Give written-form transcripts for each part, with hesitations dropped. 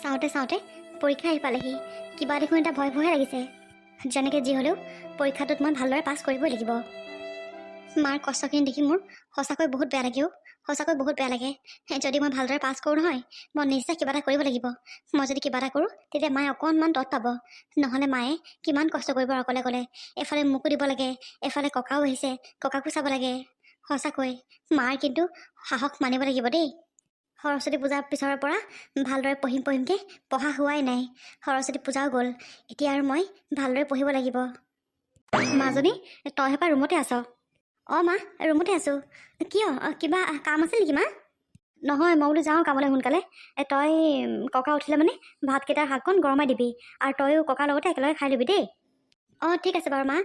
চাওঁতে চাওঁতে পৰীক্ষা আহি পালেহি। কিবা দেখোন এটা ভয় ভয়হে লাগিছে। যেনেকৈ যি হ'লেও পৰীক্ষাটোত মই ভালদৰে পাছ কৰিবই লাগিব। মাৰ কষ্টখিনি দেখি মোৰ সঁচাকৈ বহুত বেয়া লাগেও, সঁচাকৈ বহুত বেয়া লাগে। যদি মই ভালদৰে পাছ কৰোঁ নহয়, মই নিশ্চয় কিবা এটা কৰিব লাগিব। মই যদি কিবা এটা কৰোঁ তেতিয়া মায়ে অকণমান তত পাব। নহ'লে মায়ে কিমান কষ্ট কৰিব অকলে অকলে। এফালে মোকো দিব লাগে, এফালে ককাও আহিছে, ককাকো চাব লাগে। সঁচাকৈ মাৰ কিন্তু সাহস মানিব লাগিব দেই। সৰস্বতী পূজাৰ পিছৰ পৰা ভালদৰে পঢ়িমকৈ পঢ়া হোৱাই নাই। সৰস্বতী পূজাও গ'ল, এতিয়া আৰু মই ভালদৰে পঢ়িব লাগিব। মাজনী, তই হেপা ৰুমতে আছ? অঁ মা, ৰুমতে আছোঁ। কিয়, কিবা কাম আছিল নেকি মা? নহয়, মই বোলো যাওঁ কামলৈ সোনকালে। তই ককা উঠিলে মানে ভাতকেইটাৰ শাককণ গৰমাই দিবি, আৰু তয়ো ককাৰ লগতে একেলগে খাই ল'বি দেই। অঁ ঠিক আছে বাৰু মা।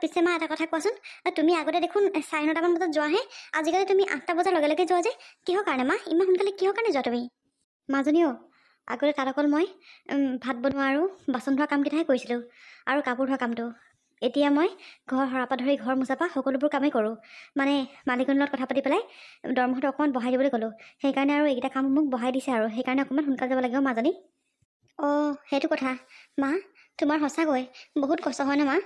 পিছে মা এটা কথা কোৱাচোন, তুমি আগতে দেখোন 9:30মান বজাত যোৱাহে, আজিকালি তুমি 8টা বজাৰ লগে লগে যোৱা যে, কিহৰ কাৰণে মা? ইমান সোনকালে কিহৰ কাৰণে যোৱা তুমি? মাজনী অ', আগতে তাত অকল মই ভাত বনোৱা আৰু বাচন ধোৱা কামকেইটাহে কৰিছিলোঁ, আৰু কাপোৰ ধোৱা কামটো। এতিয়া মই ঘৰ সৰাপা ধৰি ঘৰ মোচাপা সকলোবোৰ কামেই কৰোঁ। মানে মালিকনীৰ লগত কথা পাতি পেলাই দৰমহাটো অকণমান বঢ়াই দিবলৈ ক'লোঁ। সেইকাৰণে আৰু এইকেইটা কাম মোক বঢ়াই দিছে, আৰু সেইকাৰণে অকণমান সোনকালে যাব লাগিব মাজনী। অঁ সেইটো কথা। মা, তোমাৰ সঁচাকৈ বহুত কষ্ট হয় ন মা?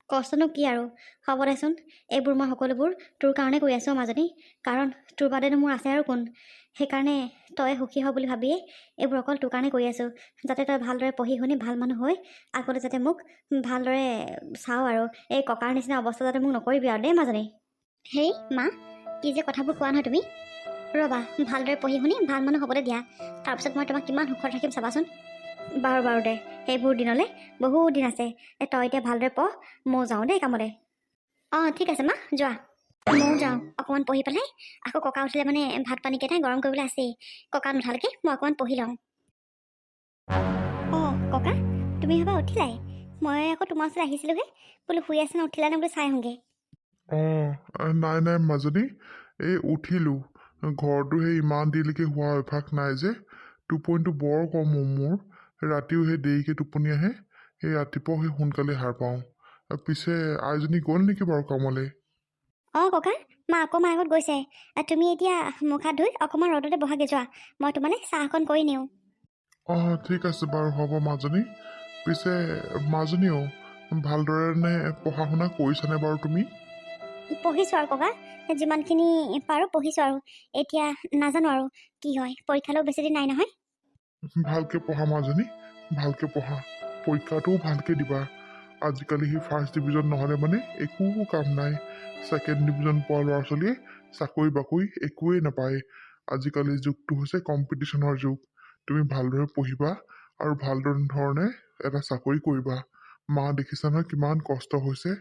কষ্টনো কি আৰু, হ'ব দেচোন। এইবোৰ মই সকলোবোৰ তোৰ কাৰণে কৰি আছোঁ মাজনী, কাৰণ তোৰ বাদেনো মোৰ আছে আৰু কোন। সেইকাৰণে তই সুখী হ বুলি ভাবিয়েই এইবোৰ অকল তোৰ কাৰণে কৰি আছোঁ, যাতে তই ভালদৰে পঢ়ি শুনি ভাল মানুহ হৈ আগতে যাতে মোক ভালদৰে চাওঁ, আৰু এই ককাৰ নিচিনা অৱস্থা যাতে মোক নকৰিবি আৰু দেই মাজনী। হেই মা, কি যে কথাবোৰ কোৱা নহয় তুমি। ৰ'বা, ভালদৰে পঢ়ি শুনি ভাল মানুহ হ'বলৈ দিয়া, তাৰপিছত মই তোমাক কিমান সুখত ৰাখিম চাবাচোন। বাৰু বাৰু দে, সেইবোৰ দিনলৈ বহুত দিন আছে। তই এতিয়া ভালদৰে পঢ়, ময়ো যাওঁ দেই কামলৈ। অঁ ঠিক আছে মা, যোৱা। ময়ো যাওঁ, অকণমান পঢ়ি পেলাই আকৌ ককা উঠিলে মানে ভাত পানীকেইটাই গৰম কৰিবলৈ আছেই। ককা নুঠালৈকে মই অকণমান পঢ়ি লওঁ। অঁ ককা, তুমি হ'বা উঠিলাই? মই আকৌ তোমাৰ ওচৰত আহিছিলোঁহে, বোলো শুই আছে নে উঠিলা নে বোলো চাই আহোঁগৈ। নাই নাই মাজনী, এই উঠিলোঁ। ঘৰটো সেই ইমান দেৰিলৈকে হোৱা অভ্যাস নাই যে, টোপনিটো বৰ কম মোৰ। ৰাতিও সেই দেৰিকৈ টোপনি আহে, সেই ৰাতিপুৱাও সেই সোনকালে সাৰ পাওঁ। পিছে আইজনী গ'ল নেকি বাৰু কামলৈ? অঁ ককা, মা অকণমান আগত গৈছে। তুমি এতিয়া মুখ হাত ধুই অকণমান ৰ'দতে বহাগৈ যোৱা, মই তোমালৈ চাহ অকণ কৰি নিওঁ। ঠিক আছে বাৰু, হ'ব মাজনী। পিছে মাজনীও ভালদৰে নে পঢ়া শুনা কৰিছানে বাৰু তুমি? পঢ়িছোঁ আৰু ককা, যিমানখিনি পাৰোঁ পঢ়িছোঁ আৰু। এতিয়া নাজানো আৰু কি হয়, পৰীক্ষালৈও বেছি দিন নাই নহয়। ভালকৈ পঢ়া মাজনী, ভালকৈ পঢ়া। পৰীক্ষাটোও ভালকৈ দিবা। আজিকালি সেই ফাৰ্ষ্ট ডিভিজন নহ'লে মানে একো কাম নাই। ছেকেণ্ড ডিভিজন পোৱা ল'ৰা ছোৱালীয়ে চাকৰি বাকৰি একোৱেই নাপায়। আজিকালি যুগটো হৈছে কম্পিটিশ্যনৰ যুগ। তুমি ভালদৰে পঢ়িবা আৰু ভালদৰে ধৰণে এটা চাকৰি কৰিবা। মা দেখিছা নহয় কিমান কষ্ট হৈছে,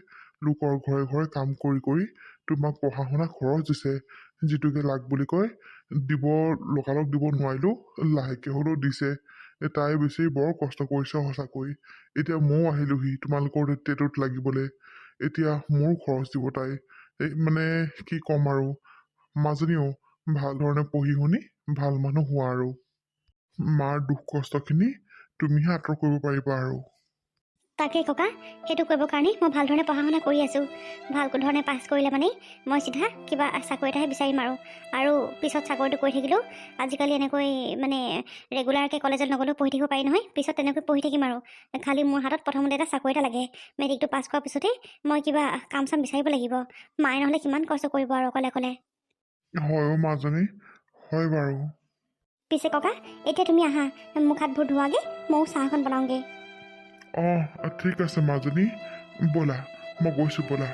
লোকৰ ঘৰে ঘৰে কাম কৰি কৰি তোমাক পঢ়া শুনা খৰচ দিছে। যিটোকে লাগ বুলি কয় দিব, লগালগ দিব নোৱাৰিলেও লাহেকৈ হ'লেও দিছে। তাই বেছি বৰ কষ্ট কৰিছে সঁচাকৈ। এতিয়া ময়ো আহিলোহি তোমালোকৰ টেটত লাগিবলৈ, এতিয়া মোৰো খৰচ দিব তাই। মানে কি ক'ম আৰু মাজনীও ভাল ধৰণে পঢ়ি শুনি ভাল মানুহ হোৱা, আৰু মাৰ দুখ কষ্টখিনি তুমিহে আঁতৰ কৰিব পাৰিবা। আৰু তাকে ককা, সেইটো কৰিবৰ কাৰণে মই ভাল ধৰণে পঢ়া শুনা কৰি আছোঁ। ভাল ধৰণে পাছ কৰিলে মানে মই চিধা কিবা চাকৰি এটাহে বিচাৰিম, আৰু পিছত চাকৰিটো কৰি থাকিলেও আজিকালি এনেকৈ মানে ৰেগুলাৰকৈ কলেজত নগ'লেও পঢ়ি থাকিব পাৰি নহয়। পিছত তেনেকৈ পঢ়ি থাকিম আৰু। খালি মোৰ হাতত প্ৰথমতে এটা চাকৰি এটা লাগে। মেট্ৰিকটো পাছ কৰাৰ পিছতেই মই কিবা কাম চাম বিচাৰিব লাগিব। মায়ে নহ'লে কিমান কষ্ট কৰিব আৰু অকলে অকলে। হয় মাজনী, হয় বাৰু। পিছে ককা, এতিয়া তুমি আহা, মুখ হাতবোৰ ধোৱাগৈ, ময়ো চাহ এখন বনাওঁগৈ। ঠিক আছে মাজনী, ব'লা মই গৈছোঁ ব'লা।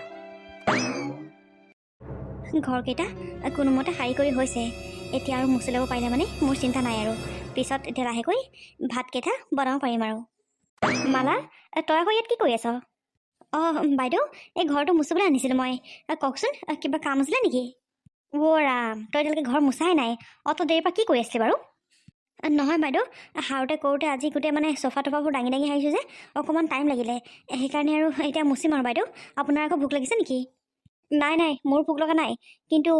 ঘৰকেইটা কোনোমতে সাৰি কৰি হৈছে। এতিয়া আৰু মুচি ল'ব পাৰিলে মানে মোৰ চিন্তা নাই আৰু। পিছত এতিয়া লাহেকৈ ভাতকেইটা বনাব পাৰিম আৰু। মালা, তই আকৌ ইয়াত কি কৰি আছ? অঁ বাইদেউ, এই ঘৰটো মুচিবলৈ আনিছিলোঁ মই। কওকচোন, কিবা কাম আছিলে নেকি? অ' ৰাম, তই এতিয়ালৈকে ঘৰ মুচাই নাই, অত দেৰিৰ পৰা কি কৰি আছিলি বাৰু? নহয় বাইদেউ, সাৰোতে কৰোঁতে আজি গোটেই মানে চফা তফাবোৰ দাঙি দাঙি সাৰিছোঁ যে, অকণমান টাইম লাগিলে। সেইকাৰণে আৰু এতিয়া মুচিম আৰু বাইদেউ। আপোনাৰ আকৌ ভোক লাগিছে নেকি? নাই নাই, মোৰ ভোক লগা নাই, কিন্তু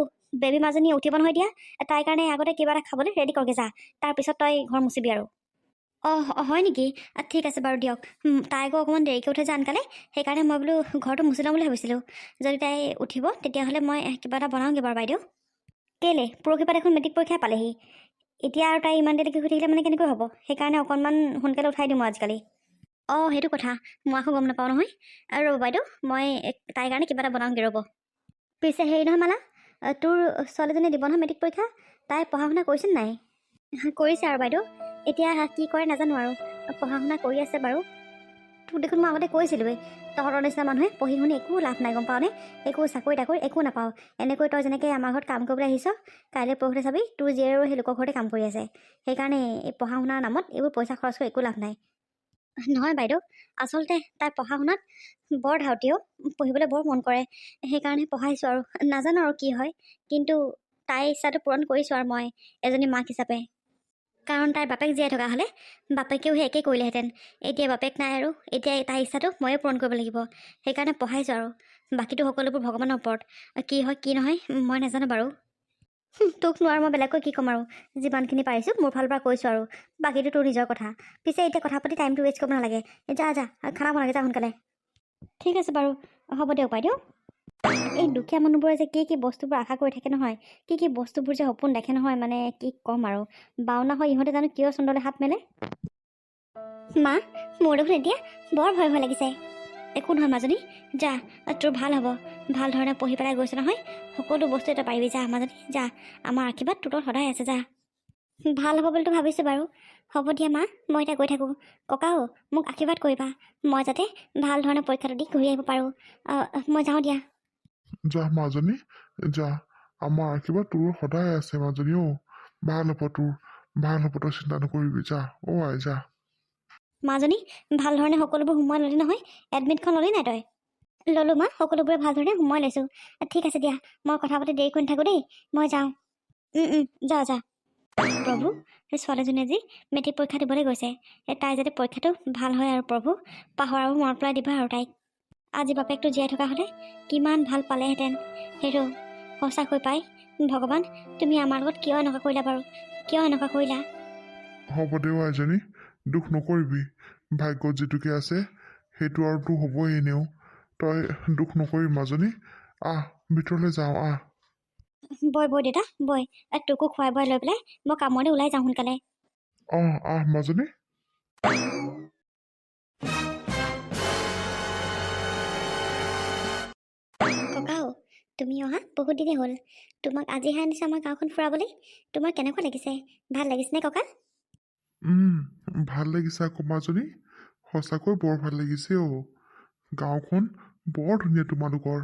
বেবী মাজনী উঠিব নহয় এতিয়া। তাইৰ কাৰণে আগতে কিবা এটা খাবলৈ ৰেডি কৰগৈ যা, তাৰপিছত তই ঘৰ মুচিবি আৰু। অঁ হয় নেকি? ঠিক আছে বাৰু দিয়ক। তাই আকৌ অকণমান দেৰিকৈ উঠে যে আনকালে, সেইকাৰণে মই বোলো ঘৰটো মুচি ল'ম বুলি ভাবিছিলোঁ। যদি তাই উঠিব তেতিয়াহ'লে মই কিবা এটা বনাওঁগৈ বাৰু বাইদেউ। কেলৈ, পৰহিৰ পৰা দেখোন মেট্ৰিক পৰীক্ষাই পালেহি। এতিয়া আৰু তাই ইমান দেৰিলৈকে শুই থাকিলে মানে কেনেকৈ হ'ব, সেইকাৰণে অকণমান সোনকালে উঠাই দিওঁ আজিকালি। অঁ সেইটো কথা, মই আকৌ গম নাপাওঁ নহয়। আৰু ৰ'ব বাইদেউ, মই তাইৰ কাৰণে কিবা এটা বনাওঁগৈ ৰ'ব। পিছে হেৰি নহয় মালা, তোৰ ছোৱালীজনী দিব নহয় মেট্ৰিক পৰীক্ষা, তাই পঢ়া শুনা কৰিছিল নাই? কৰিছে আৰু বাইদেউ, এতিয়া কি কৰে নাজানো আৰু, পঢ়া শুনা কৰি আছে বাৰু। তোক দেখোন মই আগতে কৈছিলোঁৱেই, তহঁতৰ নিচিনা মানুহে পঢ়ি শুনি একো লাভ নাই গম পাওঁনে, একো চাকৰি তাকৰি একো নাপাওঁ। এনেকৈ তই যেনেকৈ আমাৰ ঘৰত কাম কৰিবলৈ আহিছ, কাইলৈ পৰহিলৈ চাবি তোৰ জীয়েৰো সেই লোকৰ ঘৰতে কাম কৰি আছে। সেইকাৰণে এই পঢ়া শুনাৰ নামত এইবোৰ পইচা খৰচ কৰি একো লাভ নাই। নহয় বাইদেউ, আচলতে তাই পঢ়া শুনাত বৰ ধাউতিও, পঢ়িবলৈ বৰ মন কৰে, সেইকাৰণে পঢ়াইছোঁ আৰু। নাজানো আৰু কি হয়, কিন্তু তাইৰ ইচ্ছাটো পূৰণ কৰিছোঁ আৰু মই এজনী মাক হিচাপে। কাৰণ তাইৰ বাপেক জীয়াই থকা হ'লে বাপেকেও সেই একেই কৰিলেহেঁতেন। এতিয়া বাপেক নাই আৰু, এতিয়া তাইৰ ইচ্ছাটো ময়ে পূৰণ কৰিব লাগিব। সেইকাৰণে পঢ়াইছোঁ আৰু, বাকীটো সকলোবোৰ ভগৱানৰ ওপৰত। কি হয় কি নহয় মই নাজানো বাৰু। তোক নোৱাৰো মই বেলেগকৈ কি ক'ম আৰু, যিমানখিনি পাৰিছোঁ মোৰ ফালৰ পৰা কৈছোঁ আৰু, বাকীটো তোৰ নিজৰ কথা। পিছে এতিয়া কথা পাতি টাইমটো ৱেষ্ট কৰিব নালাগে, যা যা খানা বনাগে যা সোনকালে। ঠিক আছে বাৰু, হ'ব দিয়ক বাইদেউ। এই দুখীয়া মানুহবোৰে যে কি বস্তুবোৰ আশা কৰি থাকে নহয়, কি বস্তুবোৰ যে সপোন দেখে নহয়, মানে কি ক'ম আৰু। বাওনা হয় ইহঁতে জানো কিয় চন্দলৈ হাত মেলে। মা, মোৰ দেখোন এতিয়া বৰ ভয় ভয় লাগিছে। একো নহয় মাজনী, যা, তোৰ ভাল হ'ব। ভাল ধৰণে পঢ়ি পেলাই গৈছে নহয়, সকলো বস্তু এটা পাৰিবি, যা মাজনী যা, আমাৰ আশীৰ্বাদ তোৰ সদায় আছে, যা। ভাল হ'ব বুলিতো ভাবিছোঁ বাৰু। হ'ব দিয়া মা, মই এতিয়া গৈ থাকোঁ। ককাও মোক আশীৰ্বাদ কৰিবা, মই যাতে ভাল ধৰণে পৰীক্ষাটো দি ঘূৰি আহিব পাৰোঁ। মই যাওঁ দিয়া। যা মাজনী, যা, আমাৰ আশীৰ্বাদ তোৰ সদায় আছে মাজনী। ভাল হ'ব তোৰ, ভাল হ'ব, তই চিন্তা নকৰিবি, যা আই যা। মাজনী, ভাল ধৰণে সকলোবোৰ সোমোৱাই ল'লি নহয়, এডমিটখন ল'লি নাই তই? ল'লোঁ মা, সকলোবোৰে ভাল ধৰণে সোমোৱাই লৈছোঁ। ঠিক আছে দিয়া, মই কথা পাতি দেৰি কৰি নাথাকোঁ দেই, মই যাওঁ। যা যা। প্ৰভু, সেই ছোৱালীজনীয়ে যি মেট্ৰিক পৰীক্ষা দিবলৈ গৈছে, তাই যাতে পৰীক্ষাটো ভাল হয় আৰু প্ৰভু, পাহৰাবোৰ মনত পেলাই দিবা আৰু তাইক। আজি বাপেকটো জীয়াই থকা হ'লে কিমান ভাল পালেহেঁতেন। সেইটো সঁচাকৈ পাই, ভগৱান তুমি আমাৰ লগত কিয় এনেকুৱা কৰিলা বাৰু, কিয় এনেকুৱা কৰিলা? হ'ব দে আইজনী, দুখ নকৰিবি, ভাগ্যত যিটোকে আছে সেইটো আৰু তোৰ হ'বই এনেও। তই দুখ নকৰিবি মাজনী, আহ ভিতৰলৈ যাওঁ আহ। বৈ দেউতা বৈ, তোকো খুৱাই বোৱাই লৈ পেলাই মই কামলৈ ওলাই যাওঁ সোনকালে। আহ মাজনী। ককাও, তুমি অহা বহুত দিনেই হ'ল। তোমাক আজিহে আনিছোঁ আমাৰ গাঁওখন ফুৰাবলৈ। তোমাৰ কেনেকুৱা লাগিছে, ভাল লাগিছেনে ককা? ভাল লাগিছে আকৌ মাজনী, সঁচাকৈ বৰ ভাল লাগিছে গাঁওখন বৰ ধুনীয়া তোমালোকৰ।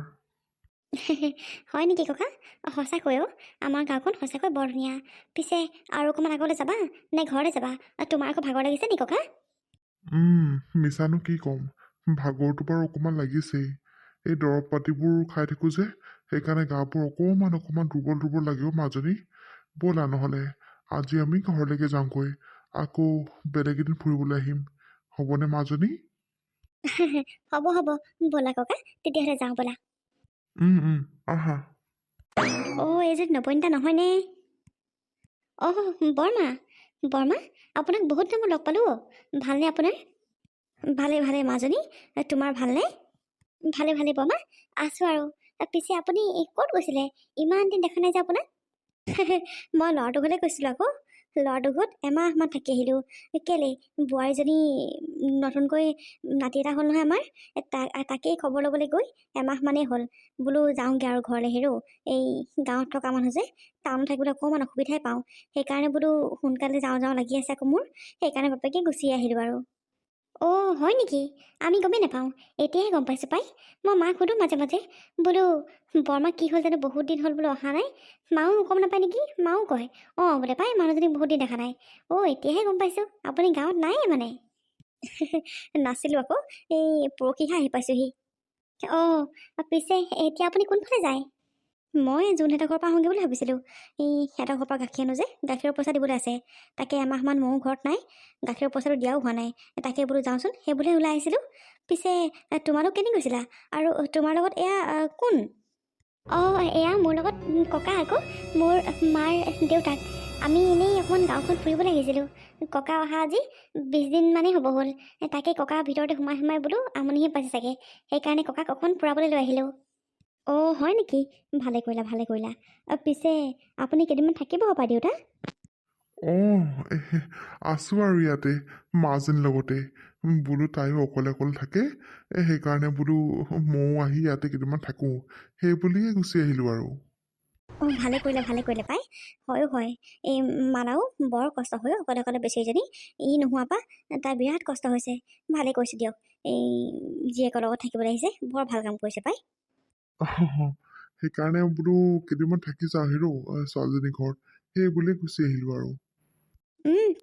হয় নেকি ককা? সঁচাকৈও আমাৰ গাঁওখন সঁচাকৈ বৰ ধুনীয়া। পিছে আৰু অকণমান আগলৈ যাবা নে ঘৰলৈ যাবা? তোমাৰ আকৌ ভাগৰ লাগিছে নি ককা? মিছানো কি ক'ম, ভাগৰটো বাৰু অকণমান লাগিছেই। এই দৰৱ পাতিবোৰ খাই থাকোঁ যে, সেইকাৰণে গাবোৰ অকণমান দুৰ্বল লাগেও মাজনী। ব'লা নহ'লে আজি আমি ঘৰলৈকে যাওঁগৈ, আকৌ বেলেগ এদিন ফুৰিবলৈ আহিম, হ'বনে মাজনী? হ'ব ব'লা ককা, তেতিয়াহ'লে যাওঁ ব'লা। আহা। এই যে নবনীতা নহয়নে? বৰমা, আপোনাক বহুত দিনৰ মূৰত লগ পালোঁ। ভালনে আপোনাৰ? ভালে মাজনী, তোমাৰ ভালনে? ভালে বৰমা, আছোঁ আৰু। পিছে আপুনি ক'ত গৈছিলে? ইমান দিন দেখা নাই যে আপোনাক? মই ল'ৰাটোৰ ঘৰলৈ গৈছিলোঁ আকৌ। ল'ৰাটোৰ ঘৰত এমাহমান থাকি আহিলোঁ। কেলেই, বোৱাৰীজনী নতুনকৈ নাতি এটা হ'ল নহয় আমাৰ, তাকেই খবৰ ল'বলৈ গৈ এমাহমানেই হ'ল। বোলো যাওঁগৈ আৰু ঘৰলৈ হেৰৌ, এই গাঁৱত থকা মানুহ যে, টাউনত থাকিবলৈ অকণমান অসুবিধাই পাওঁ। সেইকাৰণে বোলো সোনকালে যাওঁ লাগি আছে আকৌ মোৰ, সেইকাৰণে বাপেকে গুচি আহিলোঁ আৰু। হয় নেকি? আমি গমেই নাপাওঁ, এতিয়াহে গম পাইছোঁ পাই। মই মাক সুধোঁ মাজে মাজে, বোলো বৰমা কি হ'ল জানো, বহুত দিন হ'ল বোলো অহা নাই। মাও গম নাপায় নেকি, মাও কয় বোলে পাই মানুহজনীক বহুত দিন দেখা নাই। এতিয়াহে গম পাইছোঁ আপুনি গাঁৱত নাই মানে। নাছিলোঁ আকৌ, এই পৰহিহে আহি পাইছোঁহি। পিছে এতিয়া আপুনি কোনফালে যায়? মই যোনহেঁতৰ ঘৰৰ পৰা আহোঁগৈ বুলি ভাবিছিলোঁ। এই সিহঁতৰ ঘৰৰ পৰা গাখীৰ আনো যে, গাখীৰৰ পইচা দিবলৈ আছে। তাকে এমাহমান ময়ো ঘৰত নাই, গাখীৰৰ পইচাটো দিয়াও হোৱা নাই। তাকে বোলো যাওঁচোন, সেইবুলিয়ে ওলাই আহিছিলোঁ। পিছে তোমালোক কেনি গৈছিলা? আৰু তোমাৰ লগত এয়া কোন? এয়া মোৰ লগত ককা আকৌ, মোৰ মাৰ দেউতাক। আমি এনেই অকণমান গাঁওখন ফুৰিবলৈ আহিছিলোঁ। ককা অহা আজি 20 দিন মানেই হ'ব হ'ল। তাকে ককা ভিতৰতে সোমাই বোলো আমনিহে পাইছে চাগে, সেইকাৰণে ককাক অকণমান ফুৰাবলৈ লৈ আহিলোঁ। হয় নেকি? ভালে কৰিলা। পিছে আপুনি কেইদিনমান থাকিব পাপা দেউতা? অঁ আছোঁ আৰু ইয়াতে মাজনীৰ লগতে বোলো তাইও অকলে অকলে থাকে সেইকাৰণে বোলো ময়ো আহি ইয়াতে কেইদিনমান থাকোঁ সেই বুলিয়ে গুচি আহিলোঁ আৰু অঁ ভালে কৰিলে পাই হয়ো হয় এই মালাও বৰ কষ্ট হয় অকলে অকলে বেচেৰীজনী ই নোহোৱাৰ পৰা তাই বিৰাট কষ্ট হৈছে ভালে কৰিছে দিয়ক এই জীয়েকৰ লগত থাকিবলৈ আহিছে বৰ ভাল কাম কৰিছে পাই সেইকাৰণে বোলো কেইদিনমান থাকি যাওঁ হিৰো ছোৱালীজনীৰ ঘৰত সেই বুলিয়ে গুচি আহিলোঁ আৰু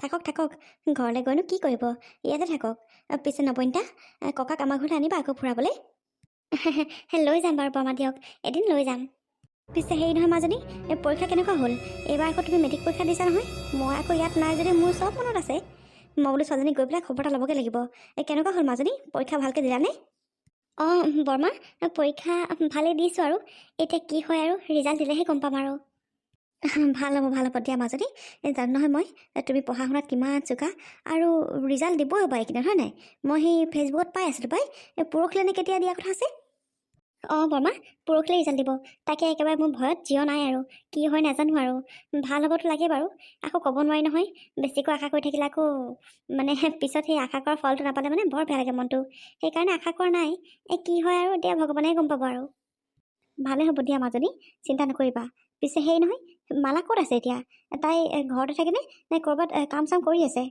থাকক ঘৰলৈ গৈনো কি কৰিব ইয়াতে থাকক পিছে নবনীতা ককাক আমাৰ ঘৰলৈ আনিবা আকৌ ফুৰাবলৈ লৈ যাম বাৰু বৰমা দিয়ক এদিন লৈ যাম পিছে হেৰি নহয় মাজনী পৰীক্ষা কেনেকুৱা হ'ল এইবাৰ আকৌ তুমি মেট্ৰিক পৰীক্ষা দিছা নহয় মই আকৌ ইয়াত নাই যদি মোৰ চব মনত আছে মই বোলো ছোৱালীজনীক গৈ পেলাই খবৰ এটা ল'বগৈ লাগিব কেনেকুৱা হ'ল মাজনী পৰীক্ষা ভালকৈ দিলানে অঁ বৰমা পৰীক্ষা ভালেই দিছোঁ আৰু এতিয়া কি হয় আৰু ৰিজাল্ট দিলেহে গম পাম আৰু ভাল হ'ব দিয়া মাজনী জানো নহয় মই তুমি পঢ়া শুনাত কিমান চোকা আৰু ৰিজাল্ট দিবই হ'ব এইকেইদিন হয় নাই মই সেই ফেচবুকত পাই আছিলোঁ পাই পৰহিলৈ নে কেতিয়া দিয়া কথা আছে অঁ বৰমা পৰহিলৈ ৰিজাল্ট দিব তাকে একেবাৰে মোৰ ভয়ত জিঅ নাই আৰু কি হয় নাজানো আৰু ভাল হ'বতো লাগে বাৰু আকৌ ক'ব নোৱাৰি নহয় বেছিকৈ আশা কৰি থাকিলে আকৌ মানে পিছত সেই আশা কৰা ফলটো নাপালে মানে বৰ বেয়া লাগে মনটো সেইকাৰণে আশা কৰা নাই কি হয় আৰু এতিয়া ভগৱানে গম পাব আৰু ভালে হ'ব দিয়া মাজনী চিন্তা নকৰিবা পিছে সেই নহয় মালা ক'ত আছে এতিয়া তাই ঘৰতে থাকেনে নে ক'ৰবাত কাম চাম কৰি আছে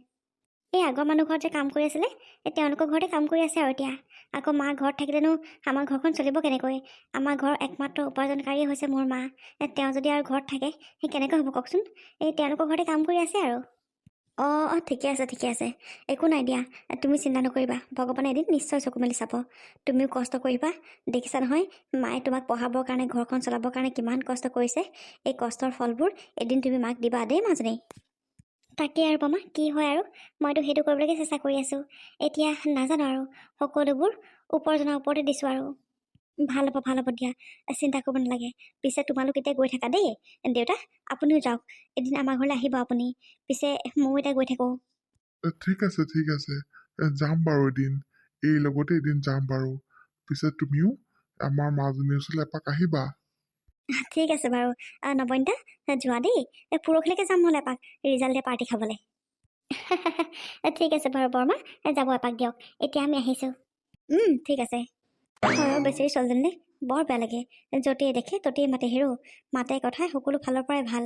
এই আগৰ মানুহ ঘৰত যে কাম কৰি আছিলে তেওঁলোকৰ ঘৰতে কাম কৰি আছে আৰু এতিয়া আকৌ মা ঘৰত থাকিলেনো আমাৰ ঘৰখন চলিব কেনেকৈ আমাৰ ঘৰৰ একমাত্ৰ উপাৰ্জনকাৰীয়ে হৈছে মোৰ মা তেওঁ যদি আৰু ঘৰত থাকে সেই কেনেকৈ হ'ব কওকচোন এই তেওঁলোকৰ ঘৰতে কাম কৰি আছে আৰু অঁ ঠিকে আছে একো নাই দিয়া তুমি চিন্তা নকৰিবা ভগৱানে এদিন নিশ্চয় চকু মেলি চাব তুমিও কষ্ট কৰিবা দেখিছা নহয় মায়ে তোমাক পঢ়াবৰ কাৰণে ঘৰখন চলাবৰ কাৰণে কিমান কষ্ট কৰিছে এই কষ্টৰ ফলবোৰ এদিন তুমি মাক দিবা দেই মাজনী তাকে আৰু বমা কি হয় আৰু মইতো সেইটো কৰিবলৈকে চেষ্টা কৰি আছোঁ এতিয়া নাজানো আৰু সকলোবোৰ উপাৰ্জনৰ ওপৰতে দিছোঁ আৰু ভাল হ'ব দিয়া চিন্তা কৰিব নালাগে পিছে তোমালোক এতিয়া গৈ থাকা দেই দেউতা আপুনিও যাওক এদিন আমাৰ ঘৰলৈ আহিব আপুনি পিছে ময়ো এতিয়া গৈ থাকোঁ ঠিক আছে যাম বাৰু এদিন এই লগতে এদিন যাম বাৰু পিছে তুমিও আমাৰ মাজনীৰ ওচৰলৈ এপাক আহিবা ঠিক আছে বাৰু নবনীতা যোৱা দেই পৰহিলৈকে যাম নহ'লে এপাক ৰিজাল্ট ডে পাৰ্টি খাবলৈ ঠিক আছে বাৰু বৰমা যাব এপাক দিয়ক এতিয়া আমি আহিছোঁ ঠিক আছে হয় বেচেৰি ছোৱালীজনীলে বৰ বেয়া লাগে য'তেই দেখে ত'তেই মাতে হেৰো মাতে কথাই সকলো ফালৰ পৰাই ভাল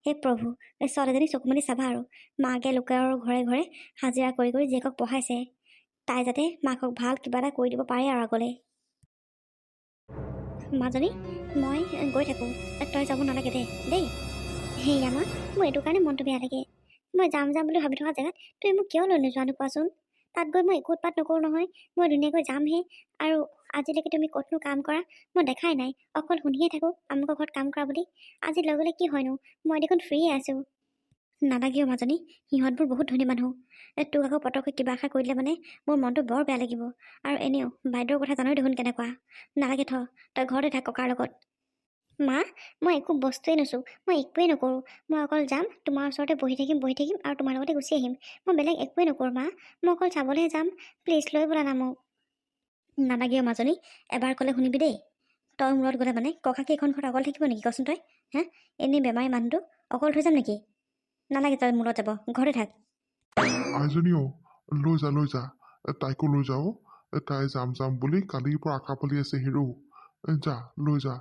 হে প্ৰভু ছোৱালীজনী চকু মেলি চাবা আৰু মাকে লোকৰ ঘৰে ঘৰে হাজিৰা কৰি জীয়েকক পঢ়াইছে তাই যাতে মাকক ভাল কিবা এটা কৰি দিব পাৰে আৰু আগলৈ মাজনী মই গৈ থাকোঁ তই যাব নালাগে দেই সেই আমাৰ মোৰ এইটো কাৰণে মনটো বেয়া লাগে মই যাম বুলি ভাবি থকা জেগাত তই মোক কিয় লৈ নোযোৱানো কোৱাচোন তাত গৈ মই একো উৎপাত নকৰোঁ নহয় মই ধুনীয়াকৈ যামহে আৰু আজিলৈকে তুমি ক'তনো কাম কৰা মই দেখাই নাই অকল শুনিয়ে থাকোঁ আমুকৰ ঘৰত কাম কৰা বুলি আজি লৈ গ'লে কি হয়নো মই দেখোন ফ্ৰীয়ে আছোঁ নালাগেও মাজনী সিহঁতবোৰ বহুত ধনী মানুহ তোক আকৌ পটককৈ কিবা এষাৰ কৰি দিলে মানে মোৰ মনটো বৰ বেয়া লাগিব আৰু এনেও বাইদেউৰ কথা জানোই দেখোন কেনেকুৱা নালাগে তই ঘৰতে থাক ককাৰ লগত মা মই একো বস্তুৱে নুচোঁ মই একোৱেই নকৰোঁ মই অকল যাম তোমাৰ ওচৰতে বহি থাকিম আৰু তোমাৰ লগতে গুচি আহিম মই বেলেগ একোৱেই নকৰোঁ মা মই অকল চাবলৈহে যাম প্লিজ লৈ ব'লা না মোক নালাগে মাজনী এবাৰ ক'লে শুনিবি দেই তই মূৰত গ'লে মানে ককাকে এইখন ঘৰত অকল থাকিব নেকি কচোন তই হা এনেই বেমাৰী মানুহটো অকল থৈ যাম নেকি নালাগে তই মূৰত যাব ঘৰতে থাক আইজনীও লৈ যা তাইকো লৈ যাওঁ তাই যাম বুলি কালিৰ পৰা আশা পালি আছে হিৰো যা লৈ যা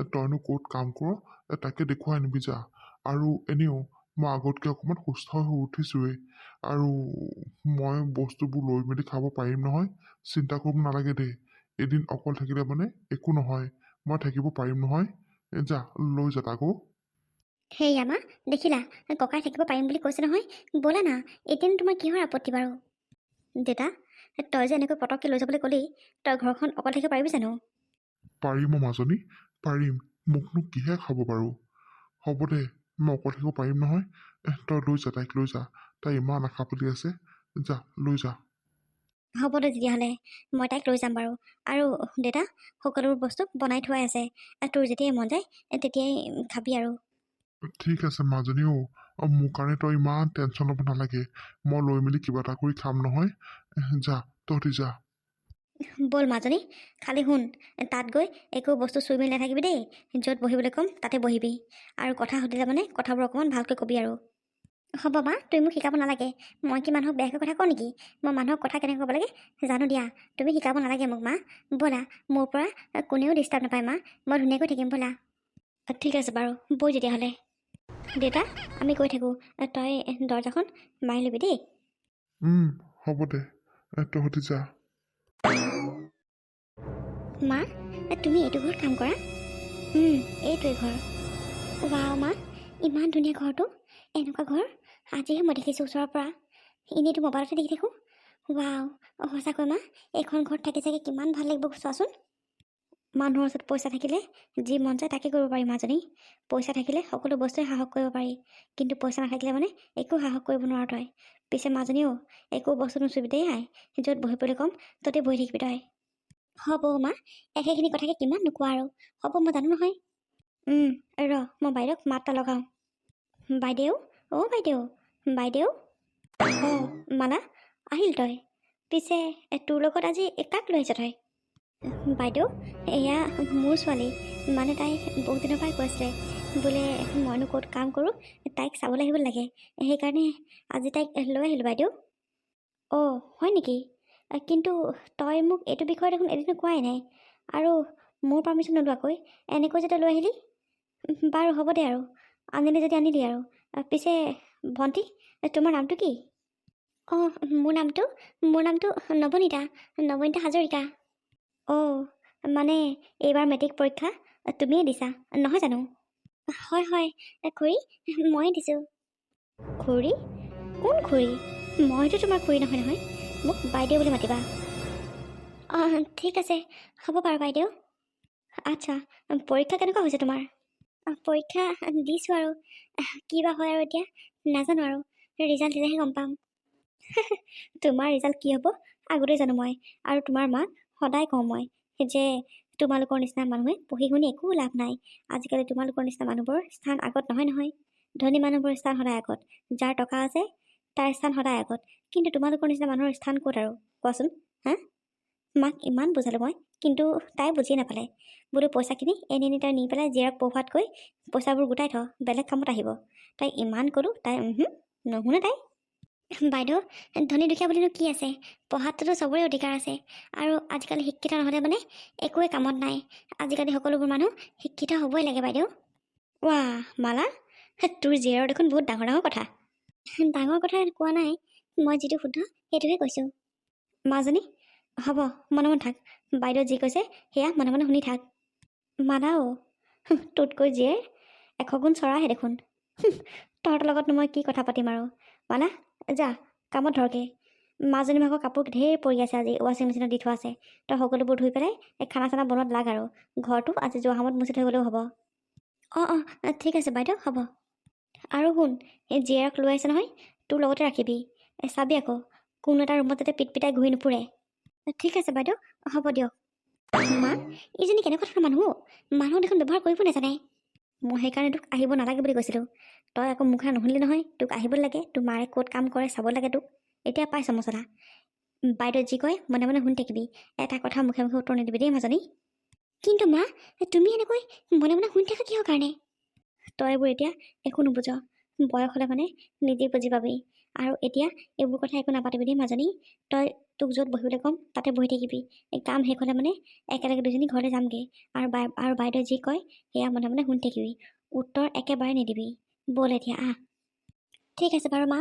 তইনো ক'ত কাম কৰ তাকে দেখুৱাই আনিবি যা আৰু এনেও মই আগতকৈ অকণমান সুস্থ হৈ উঠিছোৱেই আৰু মই বস্তুবোৰ লৈ মেলি খাব পাৰিম নহয় চিন্তা কৰিব নালাগে দেই এদিন অকল থাকিলে মানে একো নহয় মই থাকিব পাৰিম নহয় যা লৈ যা তাকো সেই আমা দেখিলা ককাই থাকিব পাৰিম বুলি কৈছে নহয় ব'লা না এতিয়া তোমাৰ কিহৰ আপত্তি বাৰু দেউতা তই যে এনেকৈ পটককৈ লৈ যাবলৈ ক'লি তই ঘৰখন অকল থাকিব পাৰিবি জানো পাৰিম মাজনী পাৰিম মোকনো কিহে খাব বাৰু হ'ব দে মই অকল থাকিব পাৰিম নহয় তই লৈ যা তাইক লৈ যা তাই ইমান আশা পালি আছে যা লৈ যা হ'ব দে তেতিয়াহ'লে মই তাইক লৈ যাম বাৰু আৰু দেউতা সকলোবোৰ বস্তু বনাই থোৱাই আছে তোৰ যেতিয়াই মন যায় তেতিয়াই খাবি আৰু ঠিক আছে মাজনীও মোৰ কাৰণে তই ইমান টেনশ্যন ল'ব নালাগে মই লৈ মেলি কিবা এটা কৰি খাম নহয় যা তহঁতি যা ব'ল মাজনী খালি শুন তাত গৈ একো বস্তু চুই মেলি নাথাকিবি দেই য'ত বহিবলৈ ক'ম তাতে বহিবি আৰু কথা সুধিলে মানে কথাবোৰ অকণমান ভালকৈ ক'বি আৰু হ'ব মা, তুমি মোক শিকাব নালাগে। মই কি মানুহক বেয়াকৈ কথা কওঁ নেকি? মই মানুহক কথা কেনেকৈ ক'ব লাগে জানো দিয়া। তুমি শিকাব নালাগে মোক মা। ব'লা, মোৰ পৰা কোনেও ডিষ্টাৰ্ব নাপায় মা। মই ধুনীয়াকৈ থাকিম ব'লা। ঠিক আছে বাৰু, বৈ তেতিয়াহ'লে। দেউতা, আমি গৈ থাকোঁ। তই দৰ্জাখন মাৰি ল'বি দেই। হ'ব দে, তহঁতি যা। মা, তুমি এইটো ঘৰত কাম কৰা? এইটোৱে ঘৰ। ৱাও মা, ইমান ধুনীয়া ঘৰটো। এনেকুৱা ঘৰ আজিহে মই দেখিছোঁ ওচৰৰ পৰা। এনেইতো মোবাইলতে দেখি থাকোঁ। ৱাও, সঁচাকৈ মা, এইখন ঘৰত থাকি চাগে কিমান ভাল লাগিব চোৱাচোন। মানুহৰ ওচৰত পইচা থাকিলে যি মন যায় তাকে কৰিব পাৰি মাজনী। পইচা থাকিলে সকলো বস্তুৱে সাহস কৰিব পাৰি, কিন্তু পইচা নাথাকিলে মানে একো সাহস কৰিব নোৱাৰ তই। পিছে মাজনীও একো বস্তু নুচুবি দেই আই। য'ত বহিবলৈ ক'ম ত'তে বহি থাকিবি তই। হ'ব মা, একেখিনি কথাকে কিমান নোকোৱা আৰু। হ'ব, মই জানো নহয়। ৰ, মই বাইদেউক মাত এটা লগাওঁ। বাইদেউ, অ' বাইদেউ, বাইদেউ। অঁ মালা, আহিল তই। পিছে তোৰ লগত আজি কাক লৈ আহিছ তই? বাইদেউ, এয়া মোৰ ছোৱালী। মানে তাই বহুত দিনৰ পৰাই কৈ আছিলে বোলে মইনো ক'ত কাম কৰোঁ, তাইক চাবলৈ আহিব লাগে। সেইকাৰণে আজি তাইক লৈ আহিলোঁ বাইদেউ। অঁ হয় নেকি? কিন্তু তই মোক এইটো বিষয়ে দেখোন এদিনো কোৱাই নাই, আৰু মোৰ পাৰ্মিশ্যন নোলোৱাকৈ এনেকৈ যে তই লৈ আহিলি। বাৰু হ'ব দে আৰু, আনিলি যদি আনিলি আৰু। পিছে ভণ্টি, তোমাৰ নামটো কি? অঁ মোৰ নামটো নৱনীতা, নৱনীতা হাজৰিকা। অঁ, মানে এইবাৰ মেট্ৰিক পৰীক্ষা তুমিয়ে দিছা নহয় জানো? হয় হয় খুৰী, ময়ে দিছোঁ। খুৰী? কোন খুৰী? মইতো তোমাৰ খুৰী নহয় নহয়, মোক বাইদেউ বুলি মাতিবা। অঁ ঠিক আছে, হ'ব বাৰু বাইদেউ। আচ্ছা, পৰীক্ষা কেনেকুৱা হৈছে তোমাৰ? পৰীক্ষা দিছোঁ আৰু, কি বা হয় আৰু এতিয়া নাজানো আৰু, ৰিজাল্ট দিলেহে গম পাম। তোমাৰ ৰিজাল্ট কি হ'ব আগতে জানো মই, আৰু তোমাৰ মাক সদায় কওঁ মই যে তোমালোকৰ নিচিনা মানুহে পঢ়ি শুনি একো লাভ নাই। আজিকালি তোমালোকৰ নিচিনা মানুহবোৰৰ স্থান আগত নহয় নহয়। ধনী মানুহবোৰৰ স্থান সদায় আগত, যাৰ টকা আছে তাৰ স্থান সদায় আগত। কিন্তু তোমালোকৰ নিচিনা মানুহৰ স্থান ক'ত আৰু কোৱাচোন? হা? মাক ইমান বুজালোঁ মই, কিন্তু তাই বুজিয়ে নাপালে। বোলো পইচাখিনি এনে তাই নি পেলাই জীয়েৰক পঢ়োৱাতকৈ পইচাবোৰ গোটাই থ, বেলেগ কামত আহিব। তাই ইমান ক'লোঁ, তাই নুশুনে তাই। বাইদেউ, ধনী দুখীয়া বুলিনো কি আছে? পঢ়াতটোতো চবৰে অধিকাৰ আছে, আৰু আজিকালি শিক্ষিত নহ'লে মানে একোৱে কামত নাই। আজিকালি সকলোবোৰ মানুহ শিক্ষিত হ'বই লাগে বাইদেউ। ৱাহ মালা, তোৰ জীয়েৰৰ দেখোন বহুত ডাঙৰ ডাঙৰ কথা। ডাঙৰ কথা কোৱা নাই, মই যিটো শুদ্ধ সেইটোহে কৈছোঁ। মাজনী, হ'ব মনে মনে থাক। বাইদেউ যি কৈছে সেয়া মনে মনে শুনি থাক। মালাও, তোতকৈ জীয়েৰ 100 গুণ চৰাহে দেখোন। তহঁতৰ লগতনো মই কি কথা পাতিম আৰু। মালা, যা কামত ধৰকে। মাজনী ভাগৰ কাপোৰ ঢেৰ পৰি আছে, আজি ৱাশ্বিং মেচিনত দি থোৱা আছে। তই সকলোবোৰ ধুই পেলাই খানা চানা বনোৱাত লাগ আৰু। ঘৰটো আজি যোৱা সময়ত মুচি থৈ গ'লেও হ'ব। অঁ ঠিক আছে বাইদেউ, হ'ব। আৰু শুন, এই জীয়েৰক লৈ আহিছে নহয়, তোৰ লগতে ৰাখিবি। চাবি আকৌ কোনো এটা ৰুমত যাতে পিট পিটাই ঘূৰি নুফুৰে। ঠিক আছে বাইদেউ, হ'ব দিয়ক। মা, এইজনী কেনেকুৱা ধৰণৰ মানুহ? মানুহ দেখোন ব্যৱহাৰ কৰিব নাজানে। মই সেইকাৰণে তোক আহিব নালাগে বুলি কৈছিলোঁ। তই আকৌ মুখা নুশুনিলি নহয়, তোক আহিব লাগে, তোৰ মাৰে ক'ত কাম কৰে চাব লাগে তোক। এতিয়া পাইছ মছলা। বাইদেউ যি কয় মনে মনে শুনি থাকিবি, এটা কথা মুখে মুখে উত্তৰ নিদিবি দেই মাজনী। কিন্তু মা, তুমি এনেকৈ মনে মনে শুনি থাকা কিহৰ কাৰণে? তই এইবোৰ এতিয়া একো নুবুজ, বয়স হ'লে মানে নিজে বুজি পাবি। আৰু এতিয়া এইবোৰ কথা একো নাপাতিবি দেই মাজনী। তই তোক য'ত বহিবলৈ ক'ম তাতে বহি থাকিবি। এই কাম শেষ হ'লে মানে একেলগে দুজনী ঘৰলৈ যামগৈ, আৰু বাইদেউ যি কয় সেয়া মনে মনে শুনি থাকিবি। উত্তৰ একেবাৰে নিদিবি। ব'ল এতিয়া আহ। ঠিক আছে বাৰু মা।